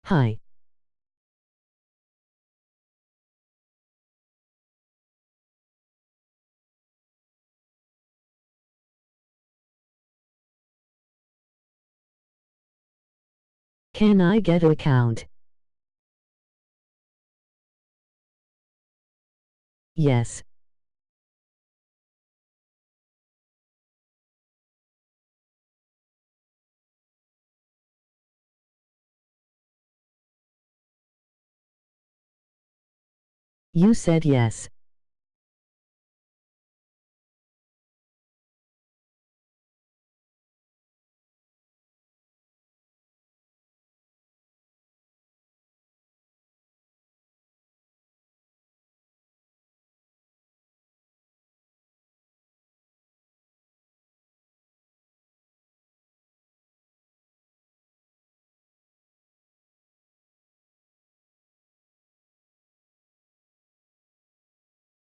Hi. Can I get an account? Yes. You said yes.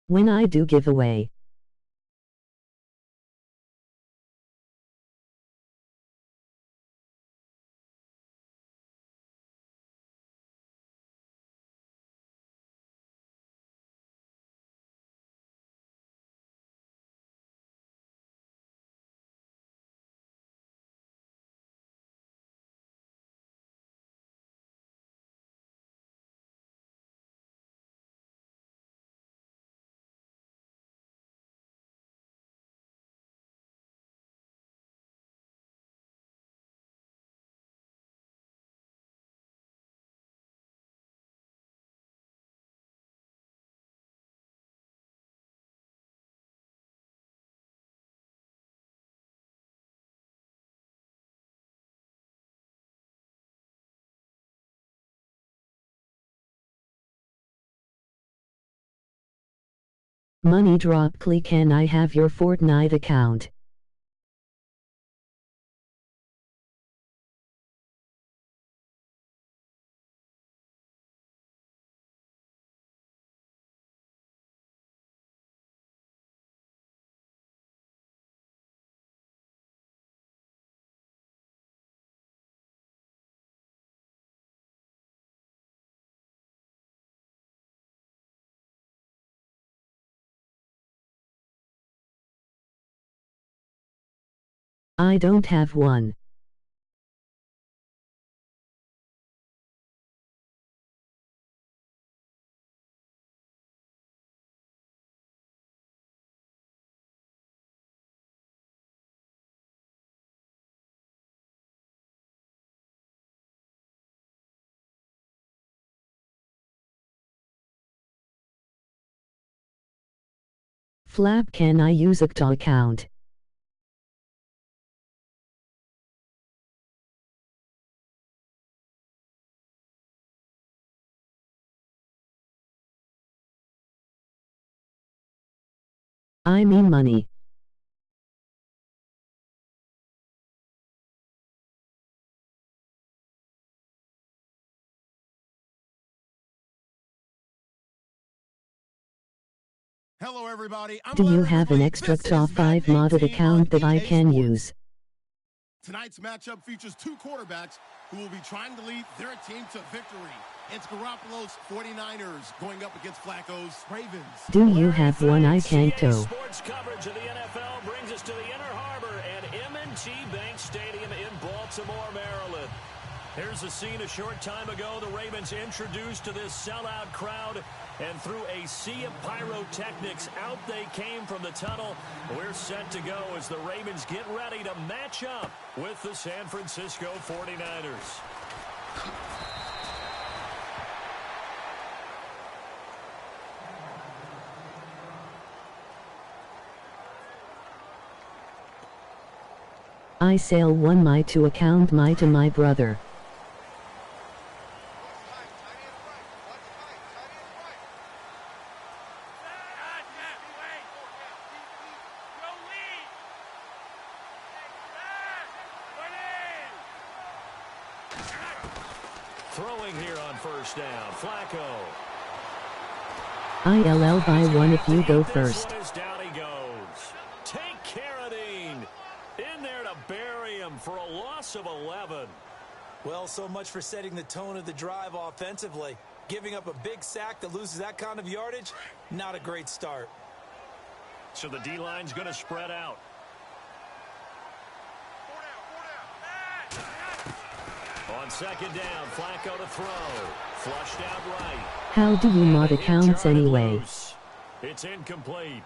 When I do giveaway. Money drop. Can I have your Fortnite account? I don't have one. Flap, can I use a TikTok account? I mean money. Hello everybody, I'm Do you Larry have an Ridley. extra This top is 5 Madden modded 18 account on that I EA can Sports. use? Tonight's matchup features two quarterbacks who will be trying to lead their team to victory. It's Garoppolo's 49ers going up against Flacco's Ravens. Do you have one I CA can't tow? Sports coverage of the NFL brings us to the Inner Harbor and M&T Bank Stadium in Baltimore, Maryland. Here's a scene a short time ago. The Ravens introduced to this sellout crowd, and through a sea of pyrotechnics, out they came from the tunnel. We're set to go as the Ravens get ready to match up with the San Francisco 49ers. I sell one my to account my to my brother. Throwing here on first down, Flacco. ILL by one if you go This first. one is down he goes. Take Carradine in there to bury him for a loss of 11. Well, so much for setting the tone of the drive offensively. Giving up a big sack that loses that kind of yardage, not a great start. So the D-line's going to spread out. On second down, Flacco to throw. Flushed out right. How do you mod accounts anyway? It's incomplete.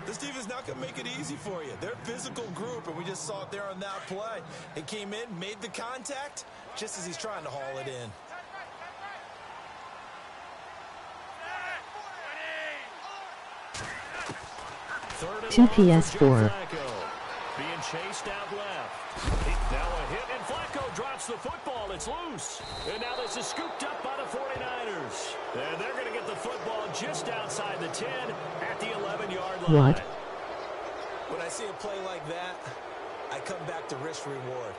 This defense is not going to make it easy for you. They're a physical group, and we just saw it there on that play. It came in, made the contact, just as he's trying to haul it in. Third and 2 long for PS4. Joe Flacco. Being chased out left. Now a hit, and Flacco drops the football. It's loose. And now this is scooped up by the 49ers. And they're going to get the football just outside the 10 at the 11-yard line. What? When I see a play like that, I come back to risk reward.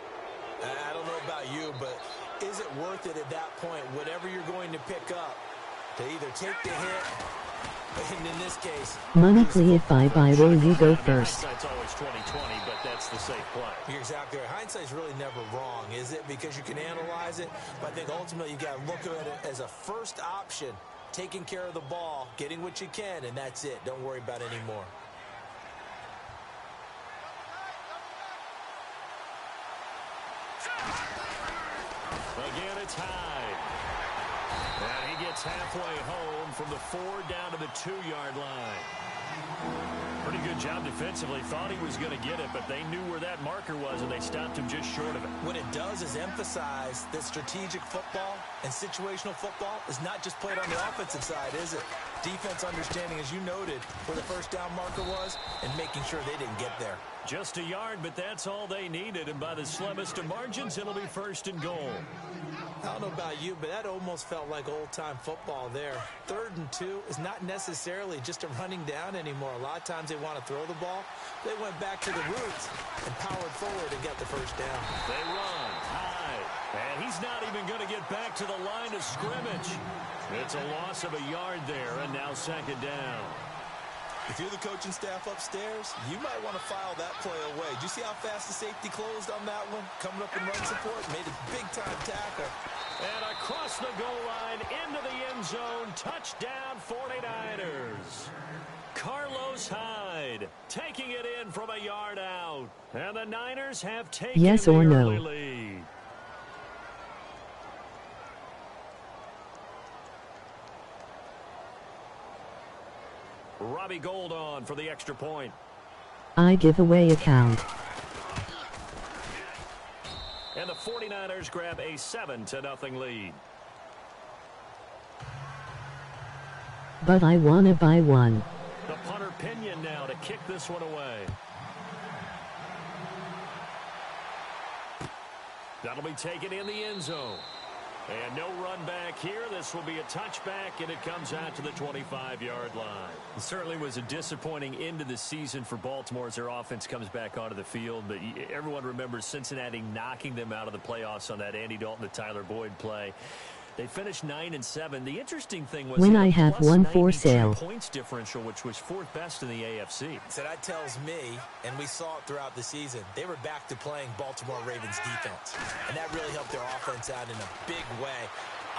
I don't know about you, but is it worth it at that point, whatever you're going to pick up, to either take the hit, and in this case, Monthly if I buy will you go first? Hindsight's always 20/20, but that's the safe play. you're exactly right. Hindsight's really never wrong, is it? Because you can analyze it, but I think ultimately you got to look at it as a first option, taking care of the ball, getting what you can, and that's it. Don't worry about it anymore. Again, it's Hyde. And he gets halfway home from the 4 down to the 2-yard line. Pretty good job defensively. Thought he was going to get it, but they knew where that marker was, and they stopped him just short of it. What it does is emphasize that strategic football and situational football is not just played on the offensive side, is it? Defense understanding, as you noted, where the first down marker was and making sure they didn't get there. Just a yard, but that's all they needed, and by the slimmest of margins, it'll be 1st and goal. I don't know about you, but that almost felt like old-time football there. 3rd and 2 is not necessarily just a running down anymore. A lot of times they want to throw the ball. They went back to the roots and powered forward and got the first down. They run high, and he's not even going to get back to the line of scrimmage. It's a loss of a yard there, and now 2nd down. If you're the coaching staff upstairs, you might want to file that play away. Did you see how fast the safety closed on that one? Coming up in run support, made a big-time tackle. And across the goal line, into the end zone, touchdown 49ers. Carlos Hyde taking it in from a yard out. And the Niners have taken Yes or the no? early lead. Robbie Gould on for the extra point. I give away account. And the 49ers grab a 7-0 lead. But I wanna buy one. The punter Pinion now to kick this one away. That'll be taken in the end zone. And no run back here. This will be a touchback, and it comes out to the 25-yard line. It certainly was a disappointing end to the season for Baltimore as their offense comes back onto the field. But everyone remembers Cincinnati knocking them out of the playoffs on that Andy Dalton to Tyler Boyd play. They finished 9-7. The interesting thing was when I have one for sale. Points differential, which was 4th best in the AFC. So that tells me, and we saw it throughout the season, they were back to playing Baltimore Ravens defense. And that really helped their offense out in a big way.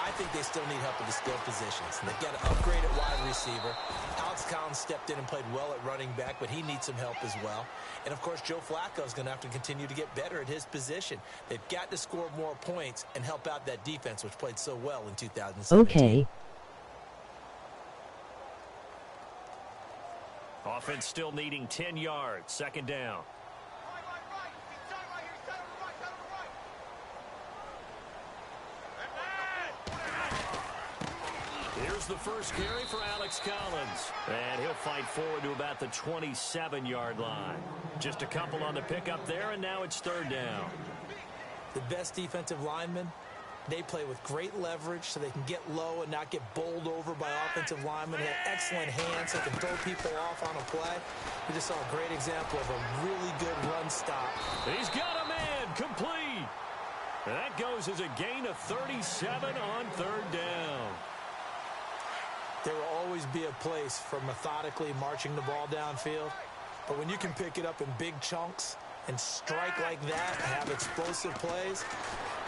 I think they still need help with the skill positions. They've got to upgrade at wide receiver. Alex Collins stepped in and played well at running back, but he needs some help as well. And, of course, Joe Flacco is going to have to continue to get better at his position. They've got to score more points and help out that defense, which played so well in 2017. Okay. Offense still needing 10 yards. 2nd down. Here's the first carry for Alex Collins. And he'll fight forward to about the 27-yard line. Just a couple on the pickup there, and now it's 3rd down. The best defensive linemen, they play with great leverage so they can get low and not get bowled over by offensive linemen. They have excellent hands. They can throw people off on a play. We just saw a great example of a really good run stop. He's got a man complete. And that goes as a gain of 37 on 3rd down. There will always be a place for methodically marching the ball downfield. But when you can pick it up in big chunks and strike like that and have explosive plays,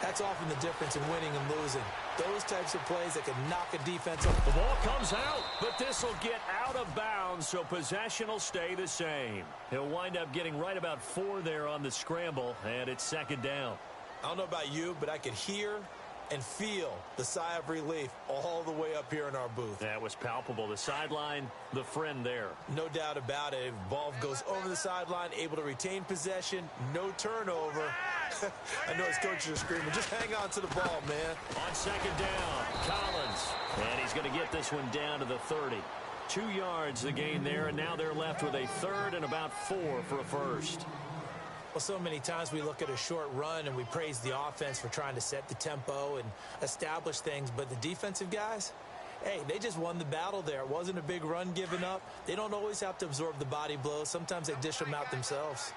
That's often the difference in winning and losing. Those types of plays that can knock a defense off. The ball comes out, but this will get out of bounds, so possession will stay the same. He'll wind up getting right about 4 there on the scramble, and it's second down. I don't know about you, but I could hear and feel the sigh of relief all the way up here in our booth. That was palpable. The sideline, the friend there. No doubt about it. Ball goes over the sideline, able to retain possession, no turnover. I know his coaches are screaming, just hang on to the ball, man. On second down, Collins. And he's going to get this one down to the 30. 2 yards the gain there, and now they're left with a third and about 4 for a first. Well, so many times we look at a short run and we praise the offense for trying to set the tempo and establish things, but the defensive guys, hey, they just won the battle there. It wasn't a big run given up. They don't always have to absorb the body blows. Sometimes they dish them out themselves.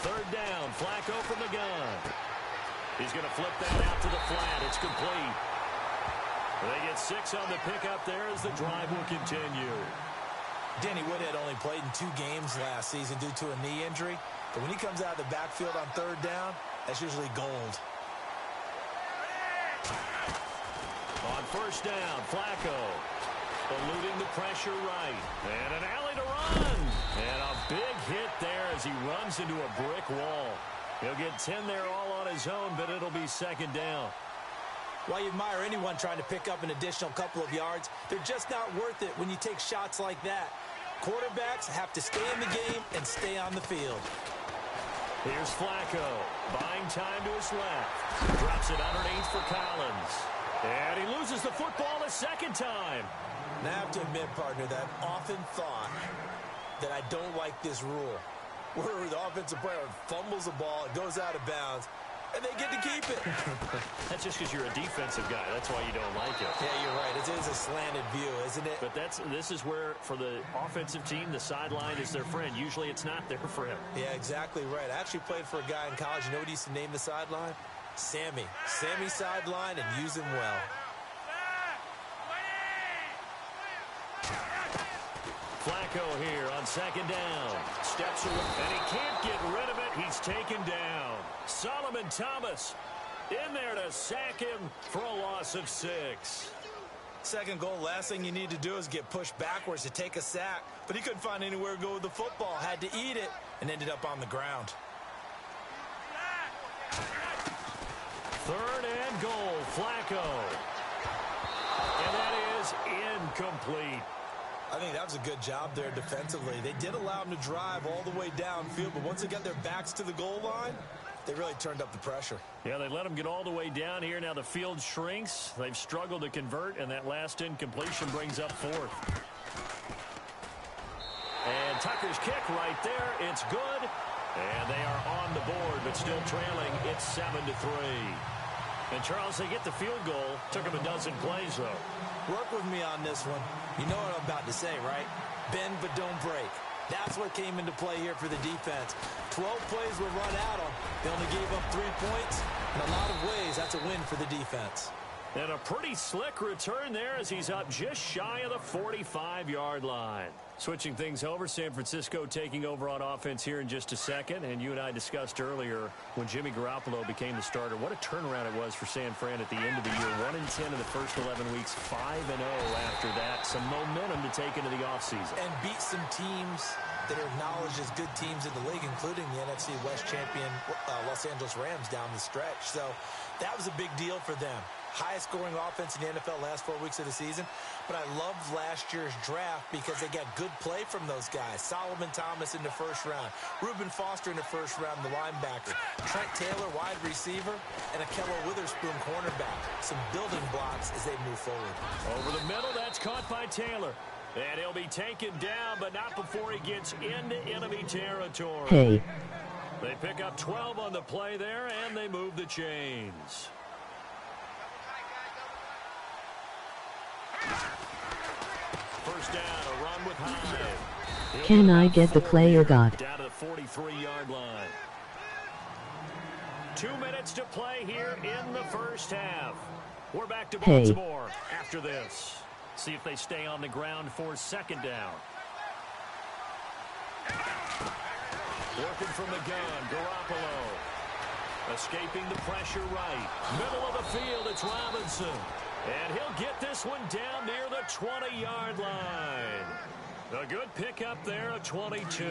Third down, Flacco from the gun. He's going to flip that out to the flat. It's complete. They get 6 on the pickup there as the drive will continue. Danny Woodhead only played in 2 games last season due to a knee injury. But when he comes out of the backfield on third down, that's usually gold. On first down, Flacco eluding the pressure right. And an alley to run. And a big hit there as he runs into a brick wall. He'll get 10 there all on his own, but it'll be second down. While you admire anyone trying to pick up an additional couple of yards, they're just not worth it when you take shots like that. Quarterbacks have to stay in the game and stay on the field. Here's Flacco, buying time to his left. Drops it underneath for Collins. And he loses the football a second time. And I have to admit, partner, that I've often thought that I don't like this rule, where the offensive player fumbles the ball, it goes out of bounds, and they get to keep it. That's just because you're a defensive guy. That's why you don't like it. Yeah, you're right. It is a slanted view, isn't it? But this is where, for the offensive team, the sideline is their friend. Usually it's not there for him. Yeah, exactly right. I actually played for a guy in college. You know what he used to name the sideline? Sammy. Sammy sideline, and use him well. Flacco here on second down. Steps away, and he can't get rid of it. He's taken down. Solomon Thomas in there to sack him for a loss of 6. Second goal, last thing you need to do is get pushed backwards to take a sack. But he couldn't find anywhere to go with the football. Had to eat it and ended up on the ground. Third and goal, Flacco. And that is incomplete. I think that was a good job there defensively. They did allow him to drive all the way downfield, but once they got their backs to the goal line, they really turned up the pressure. Yeah, they let him get all the way down here. Now the field shrinks. They've struggled to convert, and that last incompletion brings up 4th. And Tucker's kick right there. It's good. And they are on the board, but still trailing. It's 7-3. And, Charles, they get the field goal. Took them a dozen plays, though. Work with me on this one. You know what I'm about to say, right? Bend but don't break. That's what came into play here for the defense. 12 plays were run out on. They only gave up 3 points. In a lot of ways, that's a win for the defense. And a pretty slick return there as he's up just shy of the 45-yard line. Switching things over, San Francisco taking over on offense here in just a second. And you and I discussed earlier when Jimmy Garoppolo became the starter, what a turnaround it was for San Fran at the end of the year. 1-10 in the first 11 weeks, 5-0 after that. Some momentum to take into the offseason. And beat some teams that are acknowledged as good teams in the league, including the NFC West champion Los Angeles Rams down the stretch. So that was a big deal for them. Highest scoring offense in the NFL last 4 weeks of the season. But I loved last year's draft because they got good play from those guys. Solomon Thomas in the first round. Reuben Foster in the first round, the linebacker. Trent Taylor, wide receiver. And Akello Witherspoon, cornerback. Some building blocks as they move forward. Over the middle, that's caught by Taylor. And he'll be taken down, but not before he gets into enemy territory. Hey. They pick up 12 on the play there, and they move the chains. First down, a run with Hyde. Can I get the player got? Down to the 43-yard line. 2 minutes to play here in the first half. We're back to Baltimore after this. See if they stay on the ground for second down. Working from the gun, Garoppolo. Escaping the pressure right. Middle of the field, it's Robinson. And he'll get this one down near the 20-yard line. A good pickup there, a 22.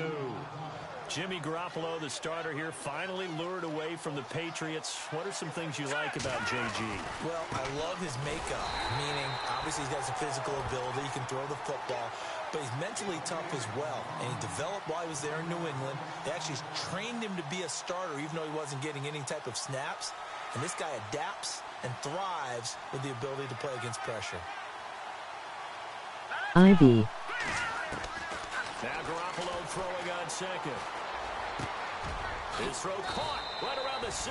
Jimmy Garoppolo, the starter here, finally lured away from the Patriots. What are some things you like about J.G.? Well, I love his makeup, meaning obviously he's got some physical ability. He can throw the football, but he's mentally tough as well. And he developed while he was there in New England. They actually trained him to be a starter, even though he wasn't getting any type of snaps. And this guy adapts and thrives with the ability to play against pressure. IB. Now Garoppolo throwing on second. His throw caught right around the 6.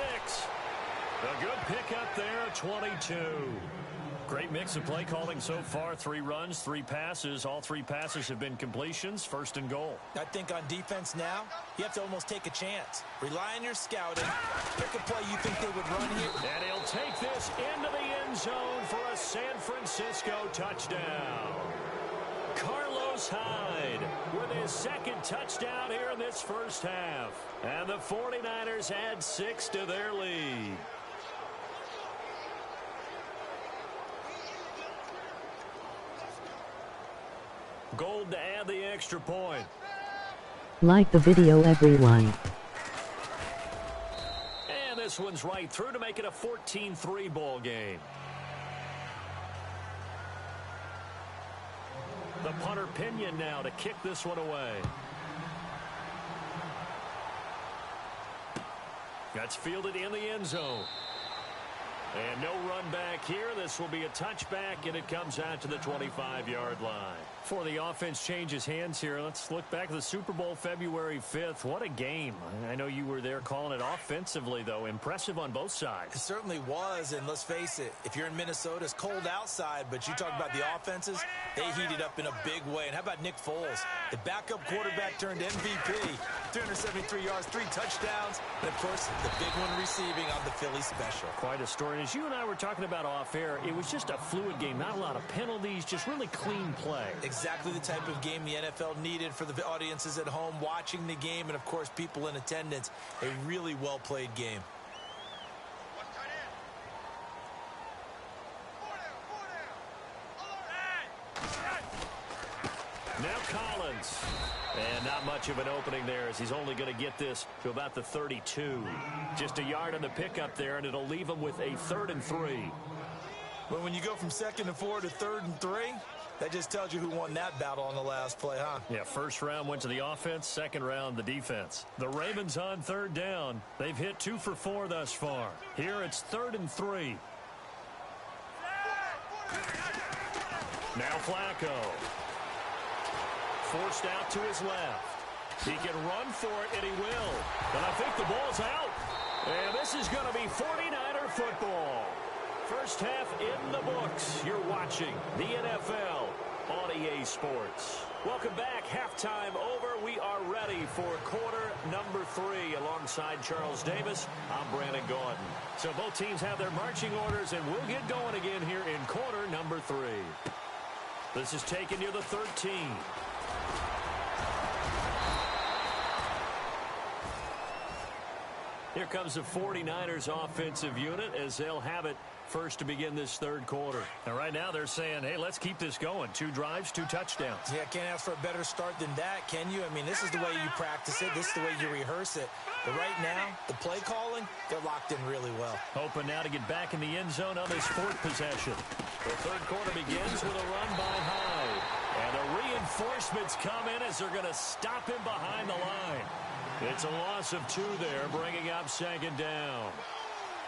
A good pickup there, 22. Great mix of play calling so far. 3 runs, 3 passes. All 3 passes have been completions. 1st and goal. I think on defense now, you have to almost take a chance. Rely on your scouting. Pick a play you think they would run here. And he'll take this into the end zone for a San Francisco touchdown. Carlos Hyde with his 2nd touchdown here in this first half. And the 49ers add 6 to their lead. Gold to add the extra point. Like the video, everyone. And this one's right through to make it a 14-3 ball game. The punter Pinion now to kick this one away. That's fielded in the end zone. And no run back here. This will be a touchback, and it comes out to the 25-yard line. Before the offense changes hands here, let's look back at the Super Bowl February 5th. What a game. I know you were there calling it offensively, though. Impressive on both sides. It certainly was, and let's face it, if you're in Minnesota, it's cold outside, but you talk about the offenses, they heated up in a big way. And how about Nick Foles? The backup quarterback turned MVP. 373 yards, 3 touchdowns, and, of course, the big one receiving on the Philly special. Quite a story. And as you and I were talking about off air, it was just a fluid game. Not a lot of penalties, just really clean play. Exactly the type of game the NFL needed for the audiences at home watching the game and, of course, people in attendance. A really well-played game. Now Collins. And not much of an opening there as he's only going to get this to about the 32. Just a yard on the pickup there, and it'll leave him with a 3rd and 3. Well, when you go from 2nd and 4 to 3rd and 3, that just tells you who won that battle on the last play, huh? Yeah, 1st round went to the offense, 2nd round the defense. The Ravens on 3rd down. They've hit 2 for 4 thus far. Here it's 3rd and 3. Now Flacco. Forced out to his left. He can run for it, and he will. But I think the ball's out. And this is going to be 49er football. First half in the books. You're watching the NFL on EA Sports. Welcome back. Halftime over. We are ready for quarter number 3 alongside Charles Davis. I'm Brandon Gaudin. So both teams have their marching orders, and we'll get going again here in quarter number 3. This is taken near the 13. Here comes the 49ers offensive unit as they'll have it first to begin this 3rd quarter. And right now they're saying, hey, let's keep this going. 2 drives, 2 touchdowns. Yeah, can't ask for a better start than that, can you? I mean, this is the way you practice it. This is the way you rehearse it. But right now, the play calling, they're locked in really well. Hoping now to get back in the end zone on this 4th possession. The 3rd quarter begins with a run by Hyde. And the reinforcements come in as they're going to stop him behind the line. It's a loss of 2 there, bringing up 2nd down.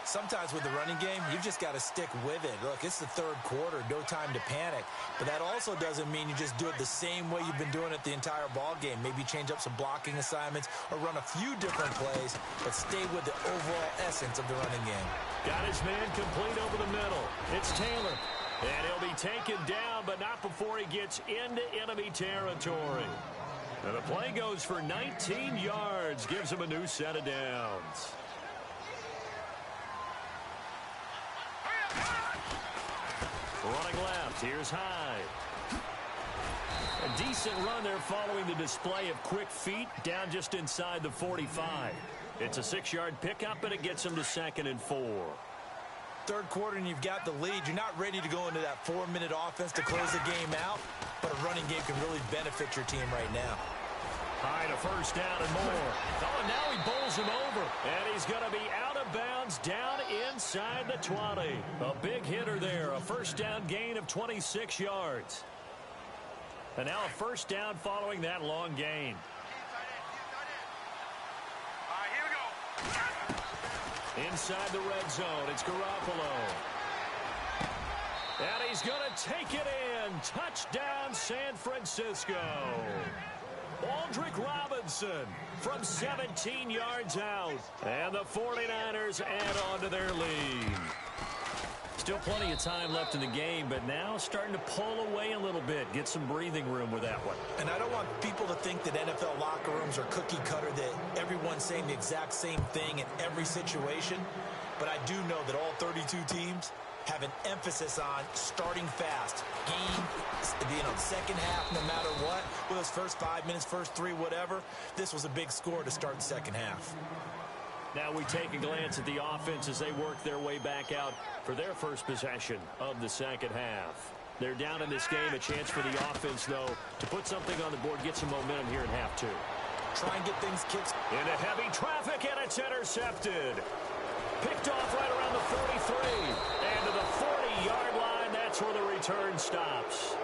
Sometimes with the running game, you've just got to stick with it. Look, it's the 3rd quarter, no time to panic. But that also doesn't mean you just do it the same way you've been doing it the entire ball game. Maybe change up some blocking assignments or run a few different plays, but stay with the overall essence of the running game. Got his man complete over the middle. It's Taylor. And he'll be taken down, but not before he gets into enemy territory. And the play goes for 19 yards, gives him a new set of downs. Running left, here's Hyde. A decent run there following the display of quick feet down just inside the 45. It's a 6-yard pickup, and it gets them to 2nd and 4. Third quarter, and you've got the lead. You're not ready to go into that 4-minute offense to close the game out, but a running game can really benefit your team right now. High to first down and more. Oh, and now he bowls him over. And he's going to be out of bounds down inside the 20. A big hitter there. A first down gain of 26 yards. And now a first down following that long gain. Inside the red zone, it's Garoppolo. And he's going to take it in. Touchdown, San Francisco. Aldrick Robinson from 17 yards out. And the 49ers add on to their lead. Still plenty of time left in the game, but now starting to pull away a little bit. Get some breathing room with that one. And I don't want people to think that NFL locker rooms are cookie cutter, that everyone's saying the exact same thing in every situation. But I do know that all 32 teams have an emphasis on starting fast. Game, second half, no matter what. With those first 5 minutes, first 3, whatever. This was a big score to start the second half. Now we take a glance at the offense as they work their way back out for their first possession of the second half. They're down in this game. A chance for the offense, though, to put something on the board, get some momentum here in half 2. Try and get things kicked. Into heavy traffic, and it's intercepted. Picked off right around the 43. And to the 40-yard line, that's where the return stops.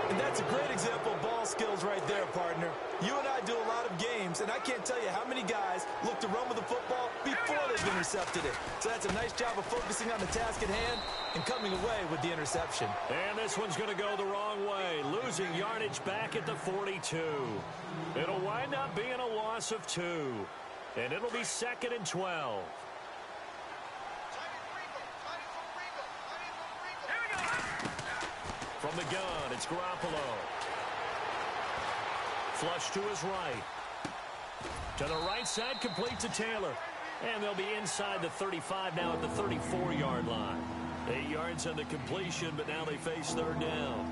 And that's a great example of ball skills right there, partner. You and I do a lot of games, and I can't tell you how many guys look to run with the football before they've intercepted it. So that's a nice job of focusing on the task at hand and coming away with the interception. And this one's going to go the wrong way, losing yardage back at the 42. It'll wind up being a loss of 2, and it'll be 2nd and 12. From the gun, it's Garoppolo. Flush to his right. To the right side, complete to Taylor. And they'll be inside the 35 now at the 34-yard line. 8 yards on the completion, but now they face third down.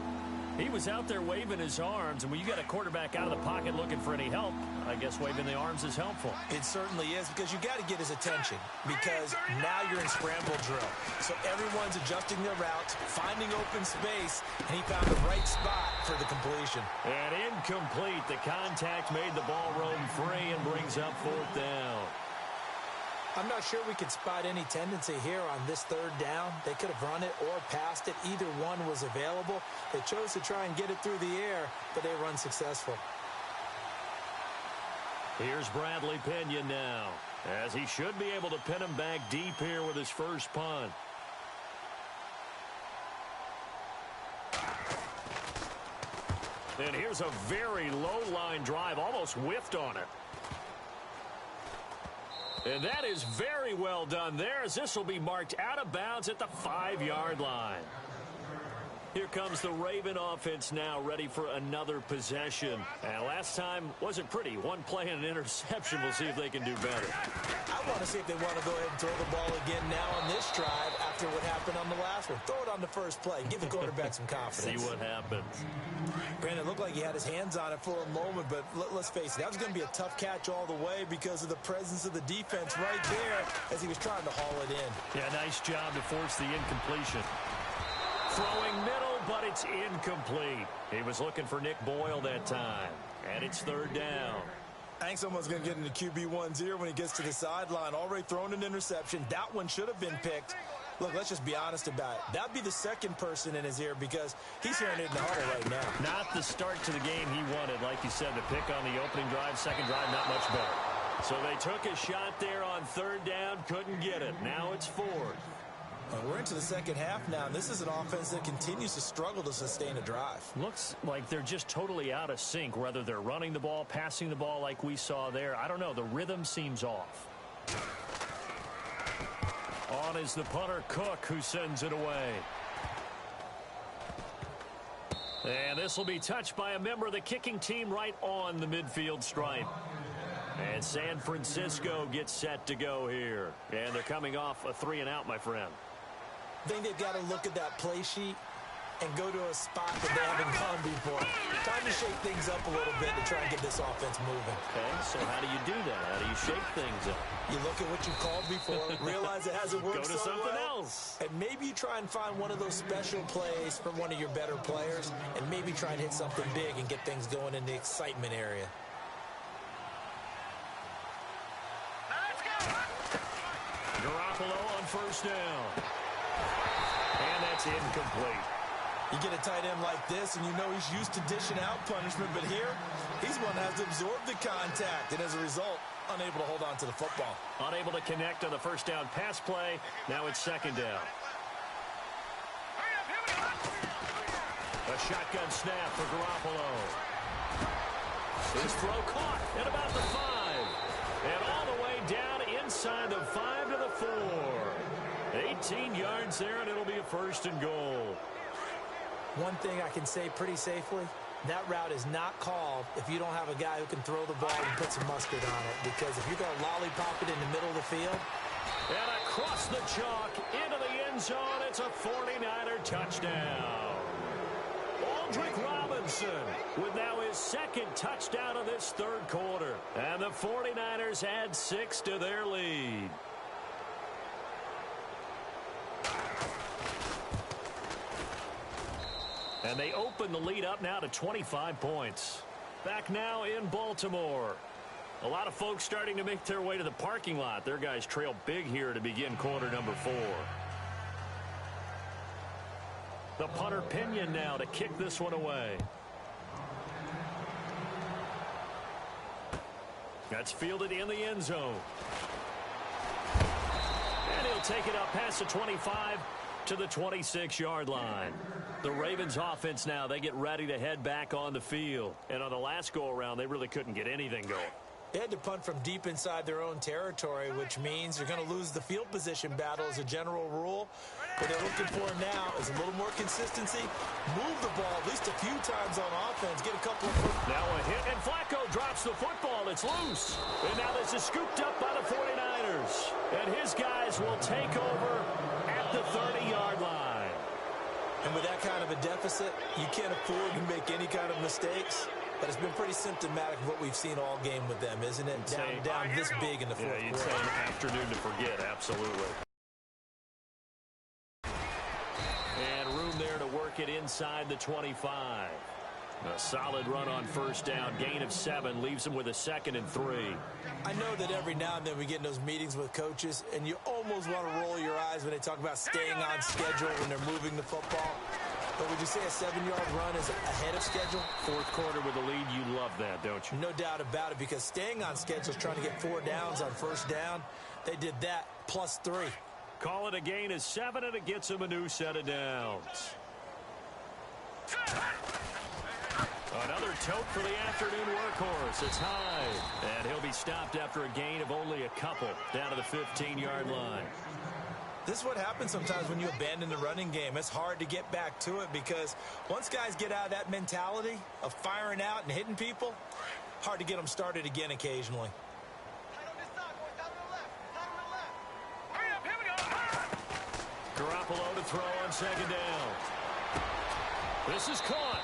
He was out there waving his arms, and when you got a quarterback out of the pocket looking for any help, I guess waving the arms is helpful. It certainly is, because you got to get his attention, because now you're in scramble drill. So everyone's adjusting their routes, finding open space, and he found the right spot for the completion. And incomplete. The contact made the ball roam free and brings up fourth down. I'm not sure we could spot any tendency here on this third down. They could have run it or passed it. Either one was available. They chose to try and get it through the air, but they were unsuccessful. Here's Bradley Pinion now, as he should be able to pin him back deep here with his first punt. And here's a very low-line drive, almost whiffed on it. And that is very well done there, as this will be marked out of bounds at the 5-yard line. Here comes the Raven offense now, ready for another possession. And last time wasn't pretty. One play and an interception. We'll see if they can do better. I want to see if they want to go ahead and throw the ball again now on this drive after what happened on the last one. Throw it on the first play. Give the quarterback some confidence. See what happens. Brandon, it looked like he had his hands on it for a moment, but let's face it, that was going to be a tough catch all the way because of the presence of the defense right there as he was trying to haul it in. Yeah, nice job to force the incompletion. Throwing middle, but it's incomplete. He was looking for Nick Boyle that time. And it's third down. I think someone's going to get into QB1's ear when he gets to the sideline. Already thrown an interception. That one should have been picked. Look, let's just be honest about it. That'd be the second person in his ear because he's hearing it in the huddle right now. Not the start to the game he wanted. Like you said, the pick on the opening drive, second drive, not much better. So they took a shot there on third down, couldn't get it. Now it's fourth. We're into the second half now, and this is an offense that continues to struggle to sustain a drive. Looks like they're just totally out of sync, whether they're running the ball, passing the ball like we saw there. I don't know. The rhythm seems off. On is the punter, Cook, who sends it away. And this will be touched by a member of the kicking team right on the midfield stripe. And San Francisco gets set to go here. And they're coming off a 3-and-out, my friend. I think they've got to look at that play sheet and go to a spot that they haven't gone before. Time to shake things up a little bit to try and get this offense moving. Okay, so how do you do that? How do you shake things up? You look at what you called before, realize it hasn't worked Go to so something well, else. and maybe you try and find one of those special plays from one of your better players, and maybe try and hit something big and get things going in the excitement area. Garoppolo on first down. And that's incomplete. You get a tight end like this, and you know he's used to dishing out punishment, but here, he's one that has to absorb the contact, and as a result, unable to hold on to the football. Unable to connect on the first down pass play. Now it's second down. A shotgun snap for Garoppolo. His throw caught at about the 5. And all the way down inside the 5 to the 4. 18 yards there, and it'll be a first and goal. One thing I can say pretty safely, that route is not called if you don't have a guy who can throw the ball and put some mustard on it. Because if you're going to lollipop it in the middle of the field. And across the chalk into the end zone, it's a 49er touchdown. Aldrick Robinson with now his second touchdown of this third quarter. And the 49ers add 6 to their lead. And they open the lead up now to 25 points. Back now in Baltimore. A lot of folks starting to make their way to the parking lot. Their guys trail big here to begin quarter number 4. The punter Pinion now to kick this one away. That's fielded in the end zone. And he'll take it up past the 25 to the 26-yard line. The Ravens offense now, they get ready to head back on the field. And on the last go-around, they really couldn't get anything going. They had to punt from deep inside their own territory, which means you're going to lose the field position battle as a general rule. What they're looking for now is a little more consistency. Move the ball at least a few times on offense. Get a couple of... Now a hit, and Flacco drops the football. It's loose. And now this is scooped up by the 49ers. And his guys will take over at the 30-yard line. And with that kind of a deficit, you can't afford to make any kind of mistakes. But it's been pretty symptomatic of what we've seen all game with them, isn't it? Down this big in the fourth quarter. You'd say an afternoon to forget, absolutely. And room there to work it inside the 25. A solid run on first down. Gain of 7 leaves them with a 2nd and 3. I know that every now and then we get in those meetings with coaches, and you almost want to roll your eyes when they talk about staying on schedule when they're moving the football. But would you say a 7-yard run is ahead of schedule? Fourth quarter with a lead, you love that, don't you? No doubt about it, because staying on schedule is trying to get 4 downs on first down. They did that plus 3. Call it a gain of 7, and it gets him a new set of downs. Another tote for the afternoon workhorse. It's high, and he'll be stopped after a gain of only a couple down to the 15-yard line. This is what happens sometimes when you abandon the running game. It's hard to get back to it because once guys get out of that mentality of firing out and hitting people, hard to get them started again occasionally. Garoppolo to throw on second down. This is caught,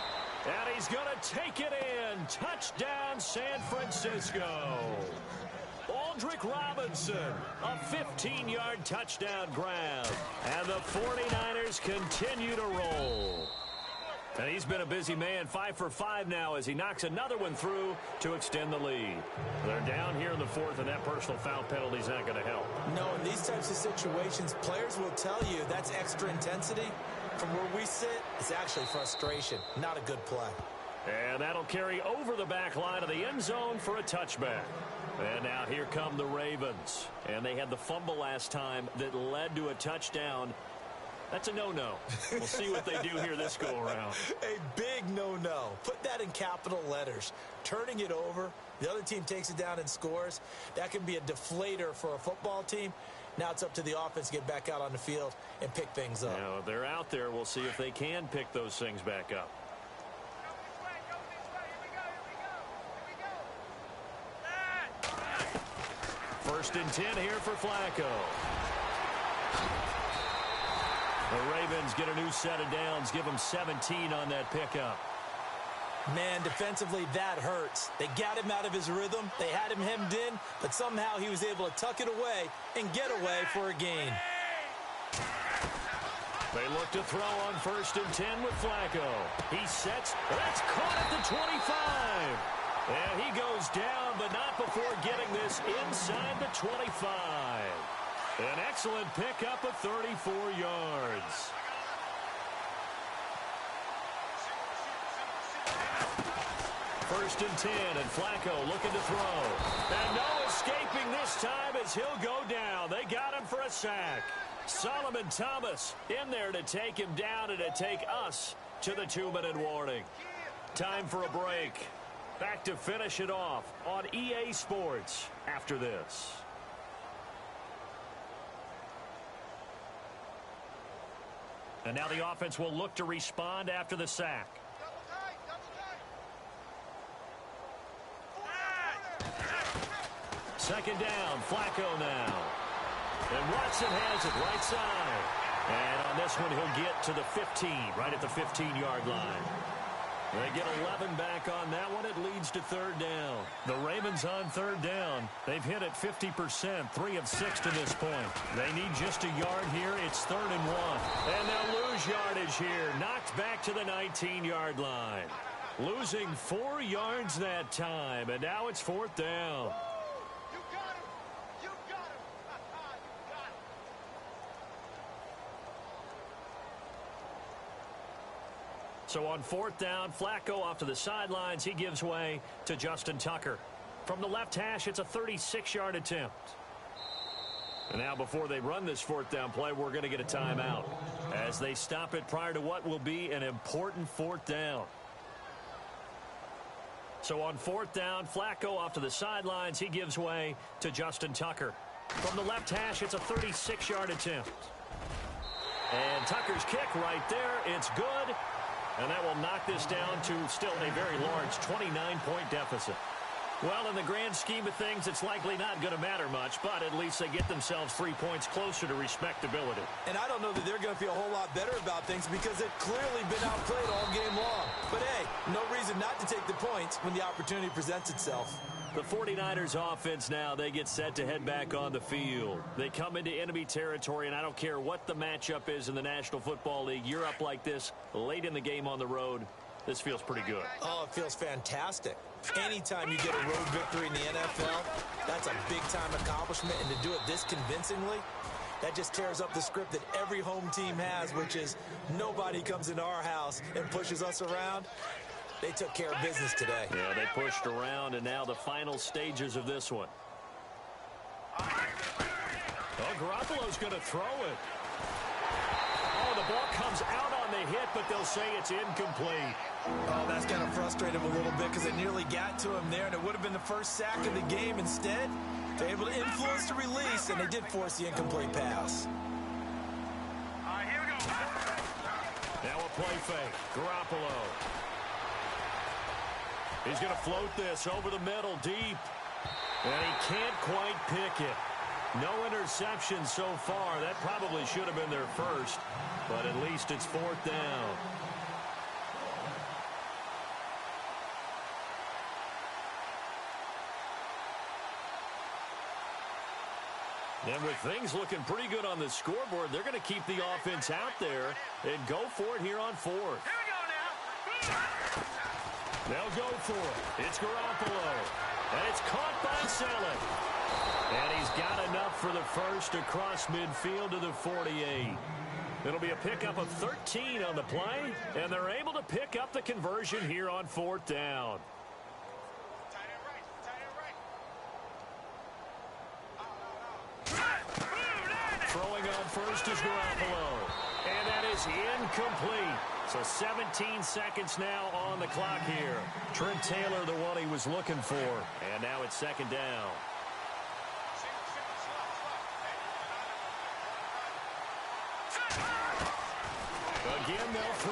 and he's going to take it in. Touchdown, San Francisco. Aldrick Robinson, a 15-yard touchdown grab. And the 49ers continue to roll. And he's been a busy man, 5 for 5 now as he knocks another one through to extend the lead. They're down here in the 4th, and that personal foul penalty is not going to help. No, in these types of situations, players will tell you that's extra intensity. From where we sit, it's actually frustration, not a good play. And that'll carry over the back line of the end zone for a touchback. And now here come the Ravens. And they had the fumble last time that led to a touchdown. That's a no-no. We'll see what they do here this go-around. A big no-no. Put that in capital letters. Turning it over, the other team takes it down and scores. That can be a deflator for a football team. Now it's up to the offense to get back out on the field and pick things up. Now, if they're out there, we'll see if they can pick those things back up. First and 10 here for Flacco. The Ravens get a new set of downs, give them 17 on that pickup. Man, defensively, that hurts. They got him out of his rhythm. They had him hemmed in, but somehow he was able to tuck it away and get away for a gain. They look to throw on 1st and 10 with Flacco. He sets. That's caught at the 25. And he goes down, but not before getting this inside the 25. An excellent pickup of 34 yards. First and 10, and Flacco looking to throw. And no escaping this time as he'll go down. They got him for a sack. Solomon Thomas in there to take him down and to take us to the 2-minute warning. Time for a break. Back to finish it off on EA Sports after this. And now the offense will look to respond after the sack. Second down, Flacco now. And Watson has it right side. And on this one, he'll get to the 15, right at the 15-yard line. They get 11 back on that one. It leads to 3rd down. The Ravens on 3rd down. They've hit it 50%, 3 of 6 to this point. They need just a yard here. It's 3rd and 1. And they'll lose yardage here. Knocked back to the 19-yard line. Losing 4 yards that time. And now it's 4th down. So on 4th down, Flacco off to the sidelines. He gives way to Justin Tucker. From the left hash, it's a 36-yard attempt. And now before they run this 4th down play, we're going to get a timeout as they stop it prior to what will be an important 4th down. So on 4th down, Flacco off to the sidelines. He gives way to Justin Tucker. From the left hash, it's a 36-yard attempt. And Tucker's kick right there. It's good. And that will knock this down to still a very large 29-point deficit. Well, in the grand scheme of things, it's likely not going to matter much, but at least they get themselves 3 points closer to respectability. And I don't know that they're going to feel a whole lot better about things because they've clearly been outplayed all game long. But, hey, no reason not to take the points when the opportunity presents itself. The 49ers offense now, they get set to head back on the field. They come into enemy territory, and I don't care what the matchup is in the National Football League. You're up like this late in the game on the road. This feels pretty good. Oh, it feels fantastic. Anytime you get a road victory in the NFL, that's a big-time accomplishment, and to do it this convincingly, that just tears up the script that every home team has, which is nobody comes into our house and pushes us around. They took care of business today. Yeah, they pushed around, and now the final stages of this one. Oh, Garoppolo's going to throw it. Oh, the ball comes out on the hit, but they'll say it's incomplete. Oh, that's going to frustrate him a little bit because they nearly got to him there, and it would have been the first sack of the game. Instead, they're able to influence the release, and they did force the incomplete pass. All right, here we go. Now a play fake. Garoppolo. He's going to float this over the middle deep. And he can't quite pick it. No interception so far. That probably should have been their first. But at least it's 4th down. And with things looking pretty good on the scoreboard, they're going to keep the offense out there and go for it here on 4th. Here we go now. They'll go for it. It's Garoppolo. And it's caught by Selleck. And he's got enough for the first across midfield to the 48. It'll be a pickup of 13 on the play. And they're able to pick up the conversion here on 4th down. Throwing on first is Garoppolo. And that is incomplete. So 17 seconds now on the clock here. Trent Taylor, the one he was looking for. And now it's 2nd down. Again, they'll throw.